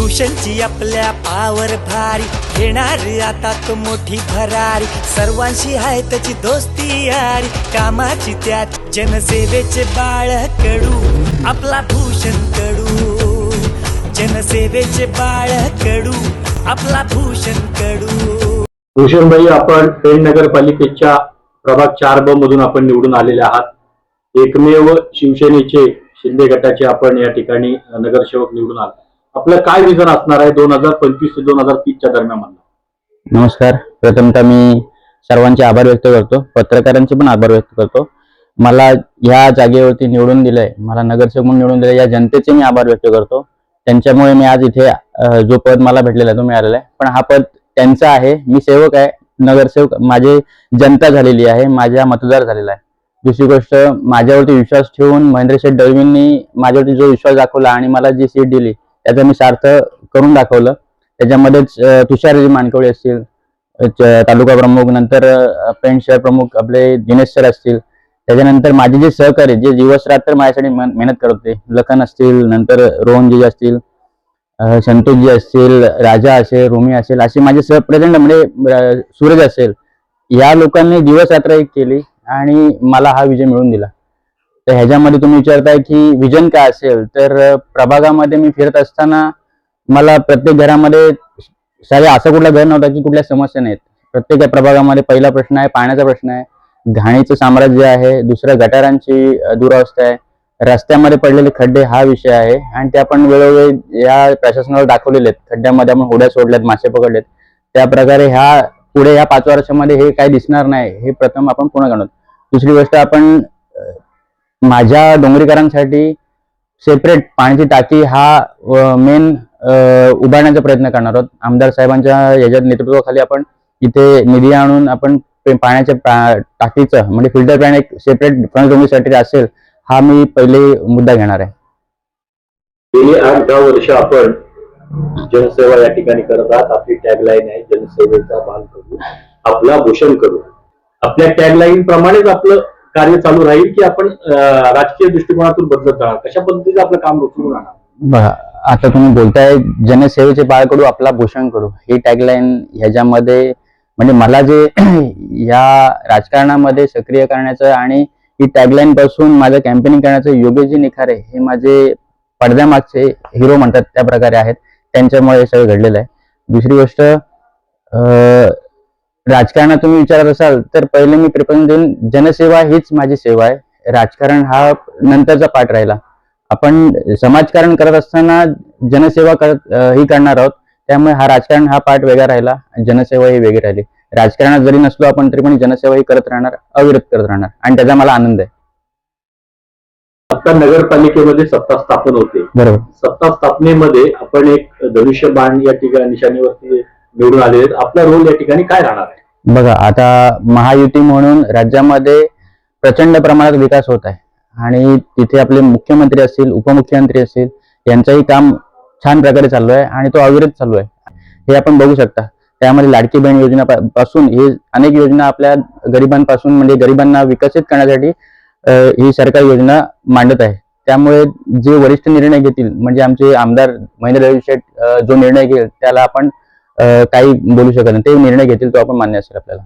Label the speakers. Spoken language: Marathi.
Speaker 1: भूषणची आपल्या पावर भारी घेणार आता तो मोठी भरारी सर्वांशी आहे त्याची दोस्ती यारी कामाची त्यात जनसेवेचे बाळ कडू आपला भूषण कडू जनसेवेचे बाळ कडू आपला भूषण कडू।
Speaker 2: भूषण भाई, आपण पेण नगरपालिकेच्या प्रभाग 4 मधून आपण निवडून आलेले आहात। एकमेव शिवसेनेचे शिंदे गटाचे आपण या ठिकाणी नगरसेवक निवडून आले। आपलं काय विजन असणार आहे 2025 ते 2030 च्या दरम्यान?
Speaker 3: नमस्कार, प्रथमतः मी सर्वांचे आभार व्यक्त करतो, पत्रकारांचे पण आभार व्यक्त करतो। मला या जागेवरती निवडून दिलंय, मला नगरसेवक म्हणून निवडून दिलंय, या जनतेचे मी आभार व्यक्त करतो। त्यांच्यामुळे मी आज इथे जो पद मला भेटलेला आहे तो मिळालेला आहे, पण हा पद त्यांचा आहे, मी सेवक आहे, नगरसेवक माझे जनता झालेली आहे, माझ्या मतदार झालेला आहे। दुसरी गोष्ट, माझ्यावरती विश्वास ठेवून महेंद्र शेठ दळवींनी माझ्यावरती जो विश्वास दाखवला आणि मला जी सीट दिली त्याचा मी सार्थ करून दाखवलं। त्याच्यामध्येच तुषारजी मानकवडे असतील, तालुका प्रमुख, नंतर पेण शहर प्रमुख आपले दिनेश सर असतील, त्याच्यानंतर माझे जे सहकारी जे दिवस रात्र माझ्यासाठी मेहनत करत होते, लखन असतील, नंतर रोहनजी असतील, संतोषजी असतील, राजा असेल, रोमी असेल, असे माझे सहप्रचंड म्हणजे सूरज असेल, या लोकांनी दिवस रात्र एक केली आणि मला हा विजय मिळवून दिला। तर ह्याच्यामध्ये तुम्ही विचारताय की विजन काय असेल, तर प्रभागामध्ये मी फिरत असताना मला प्रत्येक घरामध्ये सारे असं कुठला घर नव्हता की कुठल्या समस्या नाहीत। प्रत्येक प्रभागामध्ये पहिला प्रश्न आहे पाण्याचा प्रश्न आहे, घाणीचं साम्राज्य आहे, दुसरं गटारांची दुरावस्था आहे, रस्त्यामध्ये पडलेले खड्डे हा विषय आहे आणि ते आपण वेळोवेळी या प्रशासनाला दाखवलेले आहेत। खड्ड्यामध्ये आपण होड्या सोडल्यात, मासे पकडलेत, त्या प्रकारे ह्या पुढे या 5 वर्षामध्ये हे काही दिसणार नाही, हे प्रथम आपण पूर्ण करणार। दुसरी गोष्ट, आपण माझ्या डोंगरीकरांसाठी सेपरेट पाण्याची टाकी हा मेन उभारण्याचा प्रयत्न करणार आहोत। आमदार साहेबांच्या याच्या नेतृत्वाखाली आपण इथे निधी आणून आपण पाण्याच्या टाकीचं म्हणजे फिल्टर प्लॅन एक सेपरेट डोंगरीसाठी असेल, हा मी पहिले मुद्दा घेणार आहे।
Speaker 2: गेली 8-10 वर्ष आपण जनसेवा या ठिकाणी करत आहात। आपली टॅगलाईन आहे जनसेवेचा बाल करू आपला भूषण करू। आपल्या टॅगलाईन प्रमाणेच आपलं कार्य चालू राहील की आपण राजकीय दृष्टिकोनातून बदलत राहणार? कशा पद्धतीचं आपलं काम रोखून राहणार?
Speaker 3: आता तुम्ही बोलताय जनसेवेचे बाळ कडू आपला भूषण करू, ही टॅगलाईन ह्याच्यामध्ये म्हणजे मला जे या राजकारणामध्ये सक्रिय करण्याचं आणि ही टॅगलाईन पासून माझं कॅम्पेनिंग करण्याचं योगेश निखारे हे माझे पडद्यामागचे हिरो म्हणतात त्या प्रकारे आहेत, त्यांच्यामुळे हे सगळं घडलेलं आहे। दुसरी गोष्ट, राजकारणात तुम्ही विचारत असाल तर पहिले मी प्रेफरन्स देईन जनसेवा हीच माझी सेवा आहे, राजकारण हा नंतरचा पाठ राहिला। आपण समाजकारण करत असताना जनसेवा ही करणार आहोत, त्यामुळे हा राजकारण हा पाठ वेगळा राहिला, जनसेवा ही वेगळी राहिली। राजकारणात जरी नसलो आपण तरी पण जनसेवा ही करत राहणार, अविरत करत राहणार आणि त्याचा मला आनंद आहे।
Speaker 2: आता नगरपालिकेमध्ये सत्ता स्थापन होते,
Speaker 3: बरोबर,
Speaker 2: सत्ता स्थापनेमध्ये आपण एक धनुष्यबाण या ठिकाणी निशाणीवरती निवडून आले, आपला रोल या ठिकाणी काय राहणार आहे?
Speaker 3: बघा, आता महायुती म्हणून राज्यामध्ये प्रचंड प्रमाणात विकास होत आहे आणि तिथे आपले मुख्यमंत्री असतील, उपमुख्यमंत्री असतील, यांचंही काम छान प्रकारे चालू आहे आणि तो अविरत चालू आहे, हे आपण बघू शकता। त्यामध्ये लाडकी बहीण योजना पासून हे अनेक योजना आपल्या गरिबांपासून म्हणजे गरिबांना विकसित करण्यासाठी ही सरकार योजना मांडत आहे। त्यामुळे जे वरिष्ठ निर्णय घेतील म्हणजे आमचे आमदार महेंद्र शेठ जो निर्णय घेईल त्याला आपण काही बोलू शकत नाही, ते निर्णय घेतील तो आपण मान्य असेल आपल्याला।